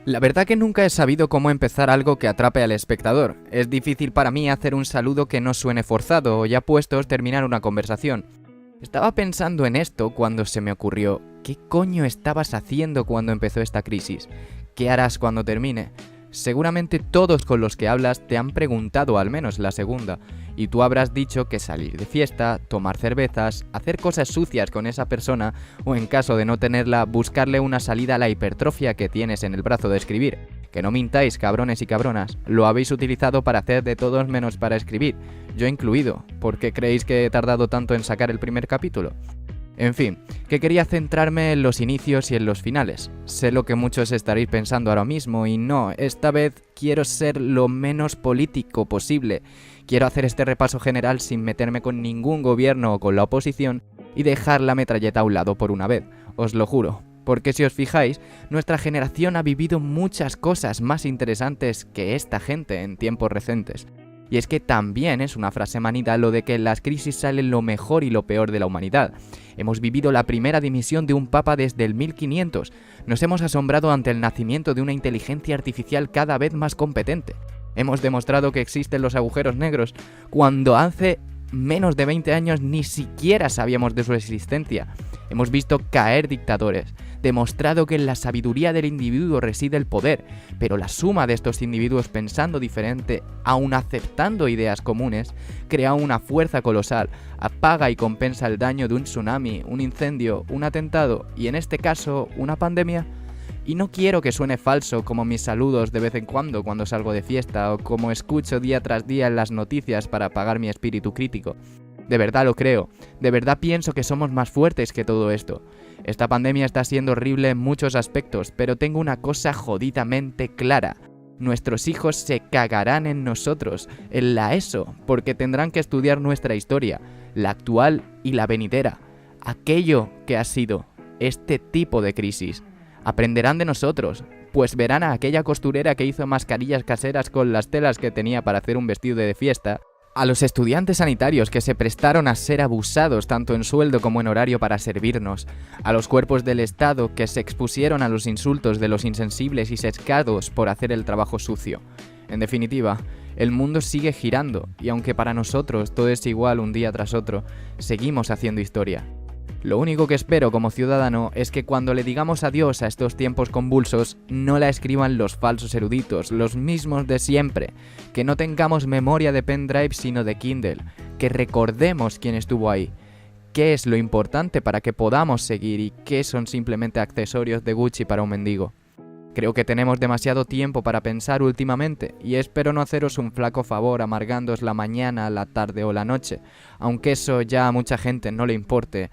La verdad que nunca he sabido cómo empezar algo que atrape al espectador. Es difícil para mí hacer un saludo que no suene forzado o ya puestos terminar una conversación. Estaba pensando en esto cuando se me ocurrió, ¿qué coño estabas haciendo cuando empezó esta crisis? ¿Qué harás cuando termine? Seguramente todos con los que hablas te han preguntado al menos la segunda, y tú habrás dicho que salir de fiesta, tomar cervezas, hacer cosas sucias con esa persona, o en caso de no tenerla, buscarle una salida a la hipertrofia que tienes en el brazo de escribir. Que no mintáis, cabrones y cabronas, lo habéis utilizado para hacer de todos menos para escribir, yo incluido. ¿Por qué creéis que he tardado tanto en sacar el primer capítulo? En fin, que quería centrarme en los inicios y en los finales. Sé lo que muchos estaréis pensando ahora mismo y no, esta vez quiero ser lo menos político posible. Quiero hacer este repaso general sin meterme con ningún gobierno o con la oposición y dejar la metralleta a un lado por una vez, os lo juro. Porque si os fijáis, nuestra generación ha vivido muchas cosas más interesantes que esta gente en tiempos recientes. Y es que también es una frase manida lo de que en las crisis sale lo mejor y lo peor de la humanidad. Hemos vivido la primera dimisión de un papa desde el 1500. Nos hemos asombrado ante el nacimiento de una inteligencia artificial cada vez más competente. Hemos demostrado que existen los agujeros negros, cuando hace menos de 20 años ni siquiera sabíamos de su existencia. Hemos visto caer dictadores, demostrado que en la sabiduría del individuo reside el poder, pero la suma de estos individuos pensando diferente, aun aceptando ideas comunes, crea una fuerza colosal, apaga y compensa el daño de un tsunami, un incendio, un atentado y en este caso, una pandemia. Y no quiero que suene falso como mis saludos de vez en cuando salgo de fiesta o como escucho día tras día en las noticias para apagar mi espíritu crítico. De verdad lo creo, de verdad pienso que somos más fuertes que todo esto. Esta pandemia está siendo horrible en muchos aspectos, pero tengo una cosa jodidamente clara. Nuestros hijos se cagarán en nosotros, en la ESO, porque tendrán que estudiar nuestra historia, la actual y la venidera. Aquello que ha sido este tipo de crisis. Aprenderán de nosotros, pues verán a aquella costurera que hizo mascarillas caseras con las telas que tenía para hacer un vestido de fiesta, a los estudiantes sanitarios que se prestaron a ser abusados tanto en sueldo como en horario para servirnos, a los cuerpos del Estado que se expusieron a los insultos de los insensibles y sesgados por hacer el trabajo sucio. En definitiva, el mundo sigue girando y aunque para nosotros todo es igual un día tras otro, seguimos haciendo historia. Lo único que espero como ciudadano es que cuando le digamos adiós a estos tiempos convulsos, no la escriban los falsos eruditos, los mismos de siempre, que no tengamos memoria de pendrive sino de Kindle, que recordemos quién estuvo ahí, qué es lo importante para que podamos seguir y qué son simplemente accesorios de Gucci para un mendigo. Creo que tenemos demasiado tiempo para pensar últimamente y espero no haceros un flaco favor amargándoos la mañana, la tarde o la noche, aunque eso ya a mucha gente no le importe.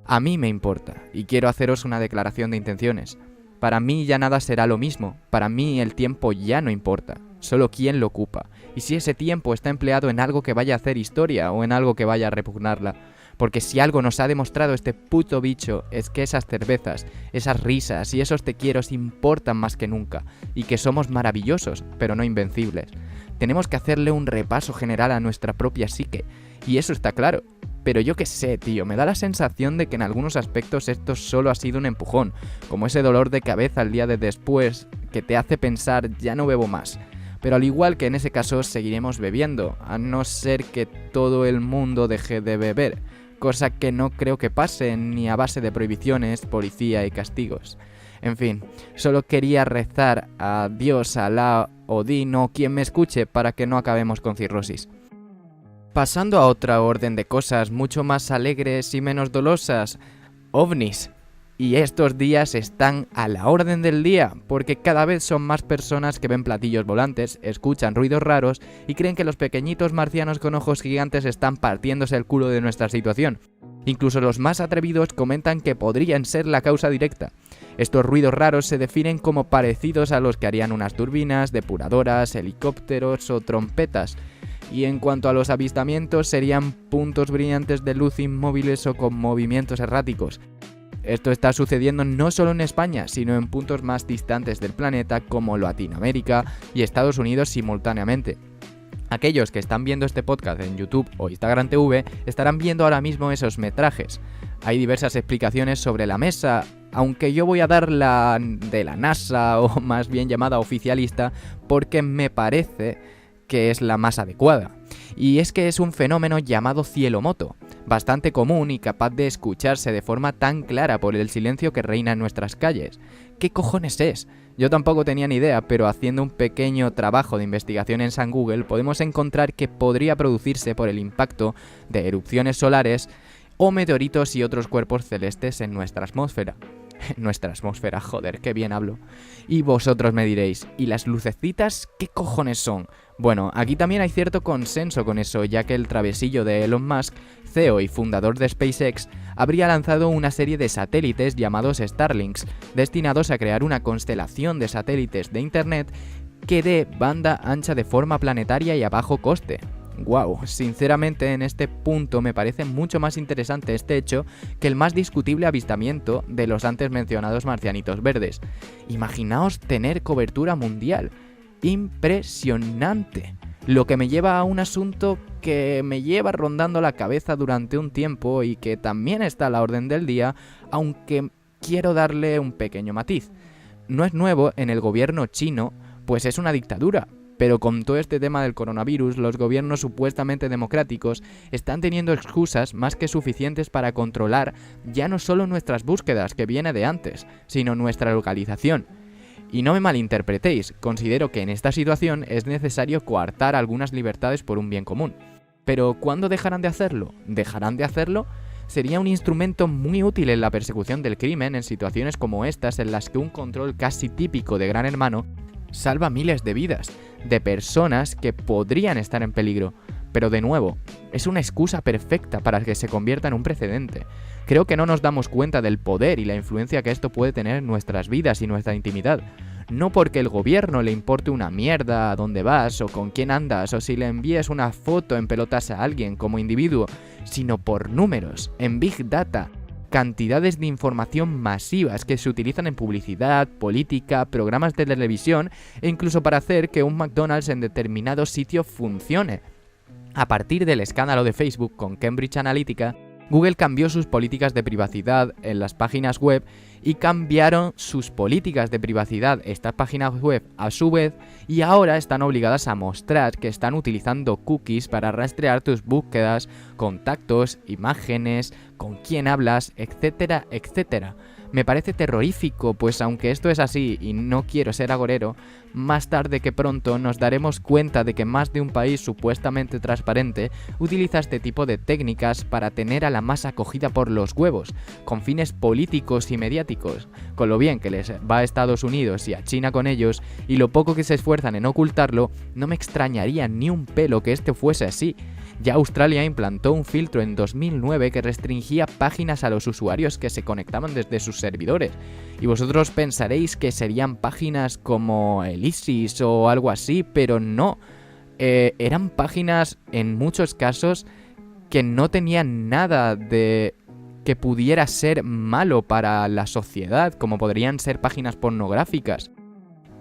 A mí me importa, y quiero haceros una declaración de intenciones. Para mí ya nada será lo mismo, para mí el tiempo ya no importa, solo quién lo ocupa, y si ese tiempo está empleado en algo que vaya a hacer historia o en algo que vaya a repugnarla. Porque si algo nos ha demostrado este puto bicho es que esas cervezas, esas risas y esos te quieros importan más que nunca, y que somos maravillosos, pero no invencibles. Tenemos que hacerle un repaso general a nuestra propia psique, y eso está claro. Pero yo qué sé, tío, me da la sensación de que en algunos aspectos esto solo ha sido un empujón, como ese dolor de cabeza al día de después que te hace pensar ya no bebo más. Pero al igual que en ese caso seguiremos bebiendo, a no ser que todo el mundo deje de beber, cosa que no creo que pase ni a base de prohibiciones, policía y castigos. En fin, solo quería rezar a Dios, Alá, Odín o quien me escuche para que no acabemos con cirrosis. Pasando a otra orden de cosas mucho más alegres y menos dolosas, ovnis. Y estos días están a la orden del día, porque cada vez son más personas que ven platillos volantes, escuchan ruidos raros y creen que los pequeñitos marcianos con ojos gigantes están partiéndose el culo de nuestra situación. Incluso los más atrevidos comentan que podrían ser la causa directa. Estos ruidos raros se definen como parecidos a los que harían unas turbinas, depuradoras, helicópteros o trompetas. Y en cuanto a los avistamientos, serían puntos brillantes de luz inmóviles o con movimientos erráticos. Esto está sucediendo no solo en España, sino en puntos más distantes del planeta como Latinoamérica y Estados Unidos simultáneamente. Aquellos que están viendo este podcast en YouTube o Instagram TV estarán viendo ahora mismo esos metrajes. Hay diversas explicaciones sobre la mesa, aunque yo voy a dar la de la NASA, o más bien llamada oficialista, porque me parece que es la más adecuada. Y es que es un fenómeno llamado cielo moto, bastante común y capaz de escucharse de forma tan clara por el silencio que reina en nuestras calles. ¿Qué cojones es? Yo tampoco tenía ni idea, pero haciendo un pequeño trabajo de investigación en San Google podemos encontrar que podría producirse por el impacto de erupciones solares o meteoritos y otros cuerpos celestes en nuestra atmósfera. Nuestra atmósfera, joder, qué bien hablo. Y vosotros me diréis, ¿y las lucecitas qué cojones son? Bueno, aquí también hay cierto consenso con eso, ya que el travesillo de Elon Musk, CEO y fundador de SpaceX, habría lanzado una serie de satélites llamados Starlinks, destinados a crear una constelación de satélites de Internet que dé banda ancha de forma planetaria y a bajo coste. Wow, sinceramente en este punto me parece mucho más interesante este hecho que el más discutible avistamiento de los antes mencionados marcianitos verdes. Imaginaos tener cobertura mundial. Impresionante. Lo que me lleva a un asunto que me lleva rondando la cabeza durante un tiempo y que también está a la orden del día, aunque quiero darle un pequeño matiz. No es nuevo en el gobierno chino, pues es una dictadura. Pero con todo este tema del coronavirus, los gobiernos supuestamente democráticos están teniendo excusas más que suficientes para controlar ya no solo nuestras búsquedas, que viene de antes, sino nuestra localización. Y no me malinterpretéis, considero que en esta situación es necesario coartar algunas libertades por un bien común. Pero ¿cuándo dejarán de hacerlo? ¿Dejarán de hacerlo? Sería un instrumento muy útil en la persecución del crimen en situaciones como estas en las que un control casi típico de Gran Hermano salva miles de vidas, de personas que podrían estar en peligro. Pero de nuevo, es una excusa perfecta para que se convierta en un precedente. Creo que no nos damos cuenta del poder y la influencia que esto puede tener en nuestras vidas y nuestra intimidad. No porque el gobierno le importe una mierda a dónde vas o con quién andas o si le envías una foto en pelotas a alguien como individuo, sino por números, en Big Data, cantidades de información masivas que se utilizan en publicidad, política, programas de televisión e incluso para hacer que un McDonald's en determinado sitio funcione. A partir del escándalo de Facebook con Cambridge Analytica, Google cambió sus políticas de privacidad en las páginas web y cambiaron sus políticas de privacidad estas páginas web a su vez y ahora están obligadas a mostrar que están utilizando cookies para rastrear tus búsquedas, contactos, imágenes, con quién hablas, etcétera, etcétera. Me parece terrorífico, pues aunque esto es así y no quiero ser agorero, más tarde que pronto nos daremos cuenta de que más de un país supuestamente transparente utiliza este tipo de técnicas para tener a la masa cogida por los huevos, con fines políticos y mediáticos, con lo bien que les va a Estados Unidos y a China con ellos, y lo poco que se esfuerzan en ocultarlo, no me extrañaría ni un pelo que esto fuese así. Ya Australia implantó un filtro en 2009 que restringía páginas a los usuarios que se conectaban desde sus servidores. Y vosotros pensaréis que serían páginas como el ISIS o algo así, pero no. Eran páginas, en muchos casos, que no tenían nada de que pudiera ser malo para la sociedad, como podrían ser páginas pornográficas.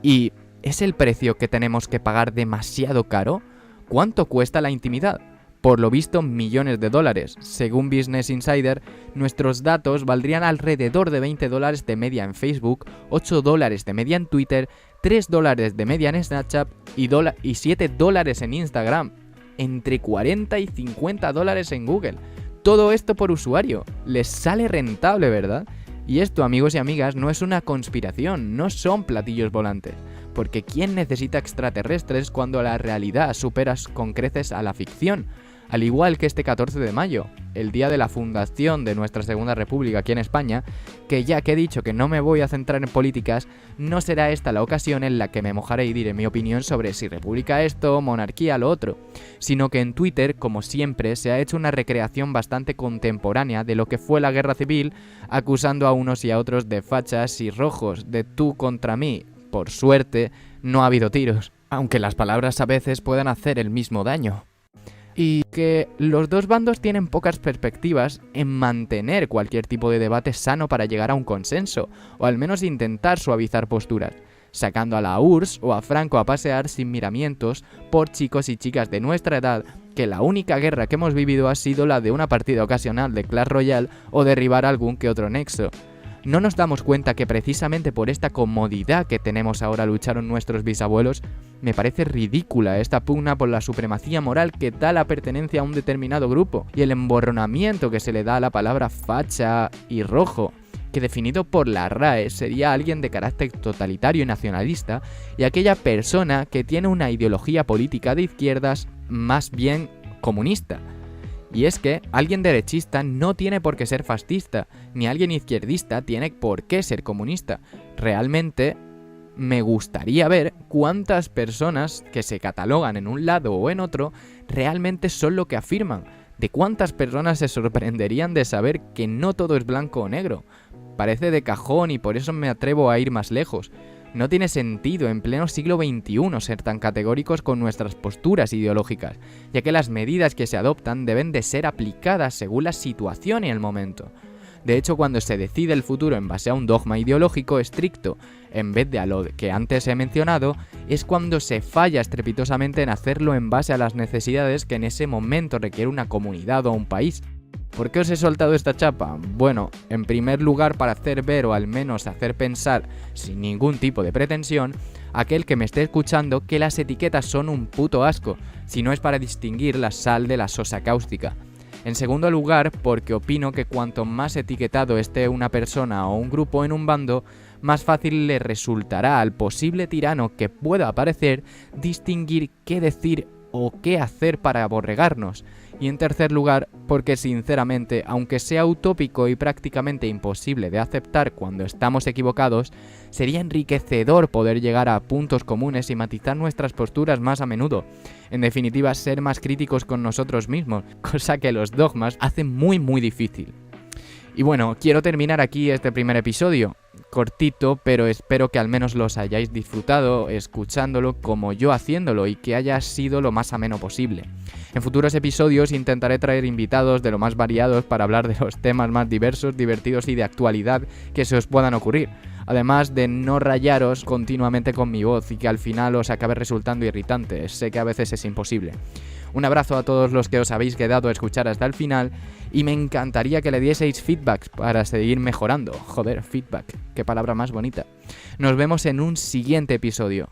¿Y es el precio que tenemos que pagar demasiado caro? ¿Cuánto cuesta la intimidad? Por lo visto, millones de dólares. Según Business Insider, nuestros datos valdrían alrededor de $20 de media en Facebook, $8 de media en Twitter, $3 de media en Snapchat y $7 en Instagram. Entre $40 y $50 en Google. Todo esto por usuario. Les sale rentable, ¿verdad? Y esto, amigos y amigas, no es una conspiración, no son platillos volantes. Porque ¿quién necesita extraterrestres cuando la realidad supera con creces a la ficción? Al igual que este 14 de mayo, el día de la fundación de nuestra Segunda República aquí en España, que ya que he dicho que no me voy a centrar en políticas, no será esta la ocasión en la que me mojaré y diré mi opinión sobre si república esto, monarquía lo otro, sino que en Twitter, como siempre, se ha hecho una recreación bastante contemporánea de lo que fue la guerra civil, acusando a unos y a otros de fachas y rojos, de tú contra mí. Por suerte, no ha habido tiros, aunque las palabras a veces puedan hacer el mismo daño. Y que los dos bandos tienen pocas perspectivas en mantener cualquier tipo de debate sano para llegar a un consenso, o al menos intentar suavizar posturas. sacando a la URSS o a Franco a pasear sin miramientos por chicos y chicas de nuestra edad, que la única guerra que hemos vivido ha sido la de una partida ocasional de Clash Royale o derribar algún que otro nexo. ¿No nos damos cuenta que precisamente por esta comodidad que tenemos ahora lucharon nuestros bisabuelos? Me parece ridícula esta pugna por la supremacía moral que da la pertenencia a un determinado grupo y el emborronamiento que se le da a la palabra facha y rojo, que definido por la RAE sería alguien de carácter totalitario y nacionalista, y aquella persona que tiene una ideología política de izquierdas más bien comunista. Y es que alguien derechista no tiene por qué ser fascista, ni alguien izquierdista tiene por qué ser comunista. Realmente me gustaría ver cuántas personas que se catalogan en un lado o en otro realmente son lo que afirman. De cuántas personas se sorprenderían de saber que no todo es blanco o negro. Parece de cajón y por eso me atrevo a ir más lejos. No tiene sentido en pleno siglo XXI ser tan categóricos con nuestras posturas ideológicas, ya que las medidas que se adoptan deben de ser aplicadas según la situación y el momento. De hecho, cuando se decide el futuro en base a un dogma ideológico estricto, en vez de a lo que antes he mencionado, es cuando se falla estrepitosamente en hacerlo en base a las necesidades que en ese momento requiere una comunidad o un país. ¿Por qué os he soltado esta chapa? Bueno, en primer lugar para hacer ver o al menos hacer pensar, sin ningún tipo de pretensión, a aquel que me esté escuchando que las etiquetas son un puto asco, si no es para distinguir la sal de la sosa cáustica. En segundo lugar, porque opino que cuanto más etiquetado esté una persona o un grupo en un bando, más fácil le resultará al posible tirano que pueda aparecer distinguir qué decir o qué hacer para aborregarnos. Y en tercer lugar, porque sinceramente, aunque sea utópico y prácticamente imposible de aceptar cuando estamos equivocados, sería enriquecedor poder llegar a puntos comunes y matizar nuestras posturas más a menudo. En definitiva, ser más críticos con nosotros mismos, cosa que los dogmas hacen muy difícil. Y bueno, quiero terminar aquí este primer episodio. Cortito, pero espero que al menos los hayáis disfrutado escuchándolo como yo haciéndolo y que haya sido lo más ameno posible. En futuros episodios intentaré traer invitados de lo más variados para hablar de los temas más diversos, divertidos y de actualidad que se os puedan ocurrir. Además de no rayaros continuamente con mi voz y que al final os acabe resultando irritante, sé que a veces es imposible. Un abrazo a todos los que os habéis quedado a escuchar hasta el final y me encantaría que le dieseis feedbacks para seguir mejorando. Joder, feedback, qué palabra más bonita. Nos vemos en un siguiente episodio.